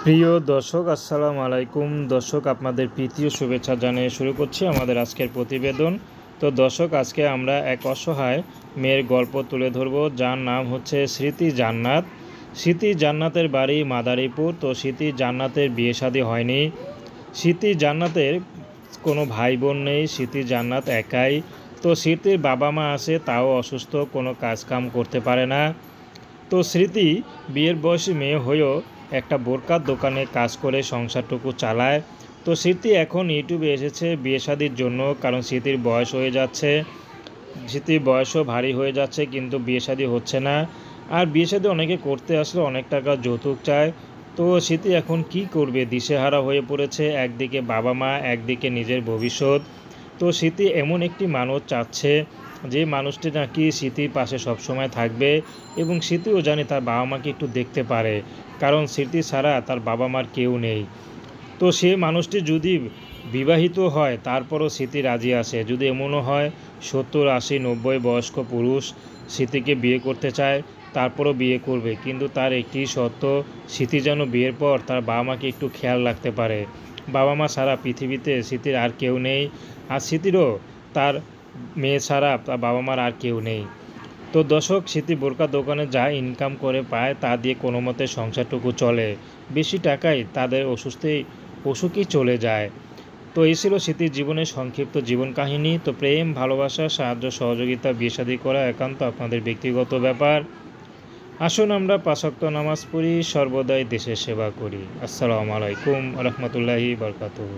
প্রিয় দর্শক, আসসালামু আলাইকুম। দর্শক, আপনাদের প্রীতীয় শুভেচ্ছা জানিয়ে শুরু করছি আমাদের আজকের প্রতিবেদন। তো দর্শক, আজকে আমরা এক অসহায় মেয়ের গল্প তুলে ধরব, যার নাম হচ্ছে স্মৃতি জান্নাত। স্মৃতি জান্নাতের বাড়ি মাদারীপুর। তো স্মৃতি জান্নাতের বিয়ে শাদী হয়নি। স্মৃতি জান্নাতের কোনো ভাই বোন নেই। স্মৃতি জান্নাত একাই। তো স্মৃতির বাবা মা আছে, তাও অসুস্থ, কোনো কাজকাম করতে পারে না। তো স্মৃতি বিয়ের বয়সী মেয়ে হয়েও একটা বোরকার দোকানে কাজ করে সংসারটুকু চালায়। তো স্মৃতি এখন ইউটিউবে এসেছে বিয়ে শাদির জন্য, কারণ স্মৃতির বয়স হয়ে যাচ্ছে, স্মৃতির বয়সও ভারী হয়ে যাচ্ছে, কিন্তু বিয়ে শাদী হচ্ছে না। আর বিয়ে শাদী অনেকে করতে আসলে অনেক টাকা যৌতুক চায়। তো স্মৃতি এখন কি করবে, দিশেহারা হয়ে পড়েছে। একদিকে বাবা মা, একদিকে নিজের ভবিষ্যৎ। তো স্মৃতি এমন একটি মানুষ চাচ্ছে, যে মানুষটি নাকি স্মৃতির পাশে সবসময় থাকবে, এবং স্মৃতিও জানে তার বাবা মাকে একটু দেখতে পারে, কারণ স্মৃতি ছাড়া তার বাবা মার কেউ নেই। তো সে মানুষটি যদি বিবাহিত হয়, তারপরও স্মৃতি রাজি আছে। যদি এমনও হয় 70, 80, 90 বয়স্ক পুরুষ স্মৃতিকে বিয়ে করতে চায়, তারপরও বিয়ে করবে, কিন্তু তার একটি শর্ত, স্মৃতি যেন বিয়ের পর তার বাবা মাকে একটু খেয়াল রাখতে পারে। বাবা মা ছাড়া পৃথিবীতে স্মৃতির আর কেউ নেই, আর স্মৃতিরও তার মেয়ে ছাড়া তার বাবা মার আর কেউ নেই। তো দর্শক, স্মৃতি বোরকার দোকানে যা ইনকাম করে পায়, তা দিয়ে কোনো মতে সংসারটুকু চলে। বেশি টাকায় তাদের অসুখই চলে যায়। তো এই ছিল স্মৃতির জীবনের সংক্ষিপ্ত জীবন কাহিনী। তো প্রেম, ভালোবাসা, সাহায্য, সহযোগিতা, বিয়ে শাদী করা একান্ত আপনাদের ব্যক্তিগত ব্যাপার। আসুন আমরা 5 ওয়াক্ত নামাজ পড়ি, সর্বদাই দেশের সেবা করি। আসসালামু আলাইকুম রহমতুল্লাহি বারকাতুহু।